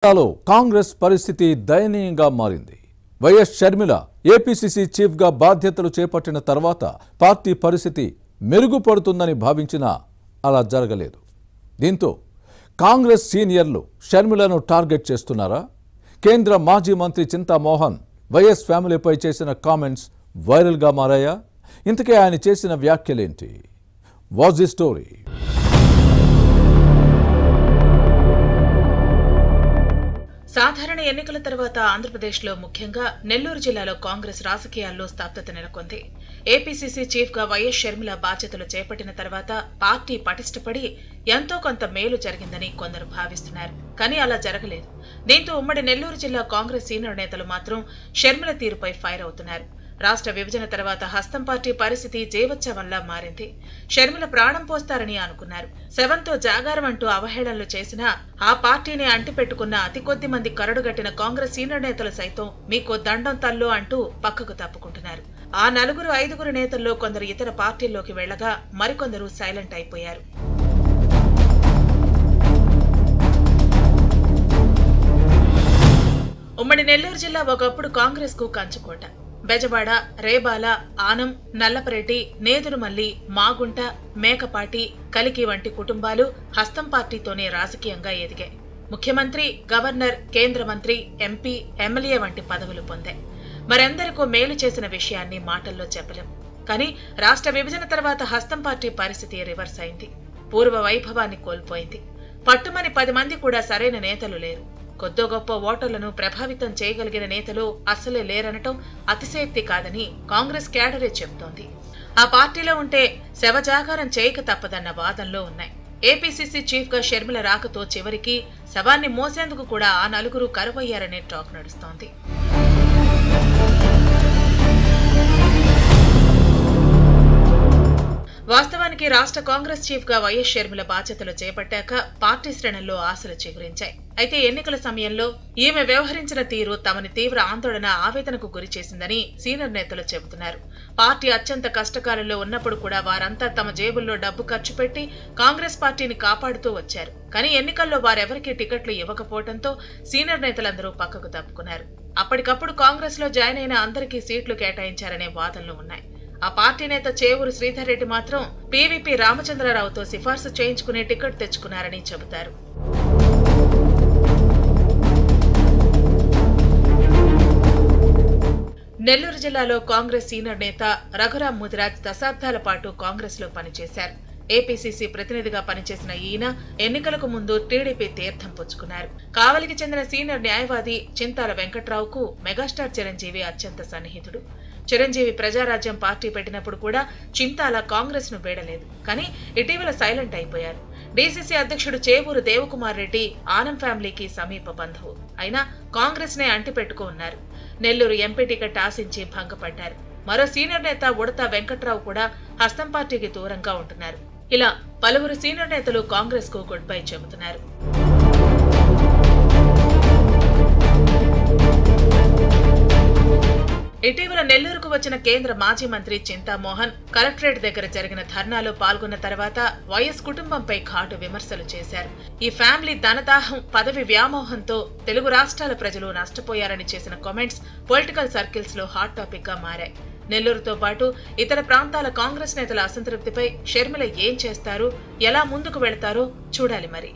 తెలంగాణలో కాంగ్రెస్ పరిస్థితి దయనీయంగా మారింది. వైఎస్ షర్మిల ఏపీసీసీ చీఫ్గా బాధ్యతలు చేపట్టిన తర్వాత పార్టీ పరిస్థితి మెరుగుపడుతుందని భావించినా అలా జరగలేదు. దీంతో కాంగ్రెస్ సీనియర్లు షర్మిలను టార్గెట్ చేస్తున్నారా? కేంద్ర మాజీ మంత్రి చింతామోహన్ వైఎస్ ఫ్యామిలీపై చేసిన కామెంట్స్ వైరల్గా మారాయా? ఇంతకే ఆయన చేసిన వ్యాఖ్యలేంటి? Was the story? సాధారణ ఎన్నికల తర్వాత ఆంధ్రప్రదేశ్లో ముఖ్యంగా నెల్లూరు జిల్లాలో కాంగ్రెస్ రాజకీయాల్లో స్తబ్దత నెలకొంది. ఏపీసీసీ చీఫ్గా వైఎస్ షర్మిల బాధ్యతలు చేపట్టిన తర్వాత పార్టీ పటిష్టపడి ఎంతో కొంత మేలు జరిగిందని కొందరు భావిస్తున్నారు. కానీ అలా జరగలేదు. దీంతో ఉమ్మడి నెల్లూరు జిల్లా కాంగ్రెస్ సీనియర్ నేతలు మాత్రం షర్మిల తీరుపై ఫైర్ అవుతున్నారు. రాష్ట్ర విభజన తర్వాత హస్తం పార్టీ పరిస్థితి జీవోత్సవంలా మారింది. షర్మిల ప్రాణం పోస్తారని అనుకున్నారు. శవంతో జాగారం అంటూ అవహేళనలు చేసినా ఆ పార్టీని అంటిపెట్టుకున్న అతి కొద్ది మంది కరడుగట్టిన కాంగ్రెస్ సీనియర్ నేతలు సైతం మీకో దండం తల్లో అంటూ పక్కకు తప్పుకుంటున్నారు. ఆ నలుగురు ఐదుగురు నేతల్లో కొందరు ఇతర పార్టీల్లోకి వెళ్లగా మరికొందరు సైలెంట్ అయిపోయారు. ఉమ్మడి నెల్లూరు జిల్లా ఒకప్పుడు కాంగ్రెస్ కు కంచుకోట. బెజవాడ, రేబాల, ఆనం, నల్లపరెడ్డి, నేదురుమల్లి, మాగుంట, మేకపాటి, కలికి వంటి కుటుంబాలు హస్తం పార్టీతోనే రాజకీయంగా ఎదిగాయి. ముఖ్యమంత్రి, గవర్నర్, కేంద్ర మంత్రి, ఎంపీ, ఎమ్మెల్యే వంటి పదవులు పొందాయి. మరెందరికో మేలు చేసిన విషయాన్ని మాటల్లో చెప్పలేం. కానీ రాష్ట్ర విభజన తర్వాత హస్తం పార్టీ పరిస్థితి రివర్స్ అయింది. పూర్వ వైభవాన్ని కోల్పోయింది. పట్టుమని 10 మంది కూడా సరైన నేతలు లేరు. కొద్దో గొప్ప ఓటర్లను ప్రభావితం చేయగలిగిన నేతలు అస్సలే లేరనటం అతిశయోక్తి కాదని కాంగ్రెస్ క్యాడరే చెబుతోంది. ఆ పార్టీలో ఉంటే శవజాగారం చేయక తప్పదన్న వాదనలో ఉన్నాయి. ఏపీసీసీ చీఫ్ గా షర్మిల రాకతో చివరికి శవాన్ని మోసేందుకు కూడా ఆ నలుగురు కరువయ్యారనే టాక్ నడుస్తోంది. వాస్తవానికి రాష్ట్ర కాంగ్రెస్ చీఫ్ గా వైఎస్ షర్మిల బాధ్యతలు చేపట్టాక పార్టీ శ్రేణుల్లో ఆశలు చిగురించాయి. అయితే ఎన్నికల సమయంలో ఈమె వ్యవహరించిన తీరు తమని తీవ్ర ఆందోళన, ఆవేదనకు గురి చేసిందని సీనియర్ నేతలు చెబుతున్నారు. పార్టీ అత్యంత కష్టకాలంలో ఉన్నప్పుడు కూడా వారంతా తమ జేబుల్లో డబ్బు ఖర్చు పెట్టి కాంగ్రెస్ పార్టీని కాపాడుతూ వచ్చారు. కానీ ఎన్నికల్లో వారెవరికీ టికెట్లు ఇవ్వకపోవడంతో సీనియర్ నేతలందరూ పక్కకు తప్పుకున్నారు. అప్పటికప్పుడు కాంగ్రెస్ లో జాయిన్ అయిన అందరికీ సీట్లు కేటాయించారనే వాదనలు ఉన్నాయి. ఆ పార్టీ నేత చేవూరు శ్రీధర్ రెడ్డి మాత్రం పీవీపీ రామచంద్రరావుతో సిఫార్సు చేయించుకునే టికెట్ తెచ్చుకున్నారని చెబుతారు. నెల్లూరు జిల్లాలో కాంగ్రెస్ సీనియర్ నేత రఘురాం ముదిరాజ్ దశాబ్దాల పాటు కాంగ్రెస్ లో పనిచేశారు. ఏపీసీసీ ప్రతినిధిగా పనిచేసిన ఈయన ఎన్నికలకు ముందు టీడీపీ తీర్థం పుచ్చుకున్నారు. కావలికి చెందిన సీనియర్ న్యాయవాది చింతాల వెంకట్రావుకు మెగాస్టార్ చిరంజీవి అత్యంత సన్నిహితుడు. చిరంజీవి ప్రజారాజ్యం పార్టీ పెట్టినప్పుడు కూడా చింతాల కాంగ్రెస్ ను వీడలేదు. కానీ ఇటీవల సైలెంట్ అయిపోయారు. డీసీసీ అధ్యక్షుడు చేవూరు దేవకుమార్ రెడ్డి ఆనం ఫ్యామిలీకి సమీప బంధువు. అయినా కాంగ్రెస్ నే అంటిపెట్టుకు ఉన్నారు. నెల్లూరు ఎంపీ టికెట్ ఆశించి భంగపడ్డారు. మరో సీనియర్ నేత ఉడతా వెంకట్రావు కూడా హస్తం పార్టీకి దూరంగా ఉంటున్నారు. ఇలా పలువురు సీనియర్ నేతలు కాంగ్రెస్ కు గుడ్ బై చెబుతున్నారు. ఇటీవల నెల్లూరుకు వచ్చిన కేంద్ర మాజీ మంత్రి చింతామోహన్ కలెక్టరేట్ దగ్గర జరిగిన ధర్నాలో పాల్గొన్న తర్వాత వైఎస్ కుటుంబంపై ఘాటు విమర్శలు చేశారు. ఈ ఫ్యామిలీ ధనదాహం, పదవి వ్యామోహంతో తెలుగు రాష్ట్రాల ప్రజలు నష్టపోయారని చేసిన కామెంట్స్ పొలిటికల్ సర్కిల్స్ లో హాట్ టాపిక్ గా మారాయి. నెల్లూరుతో పాటు ఇతర ప్రాంతాల కాంగ్రెస్ నేతల అసంతృప్తిపై షర్మిల ఏం చేస్తారు, ఎలా ముందుకు వెళతారో చూడాలి మరి.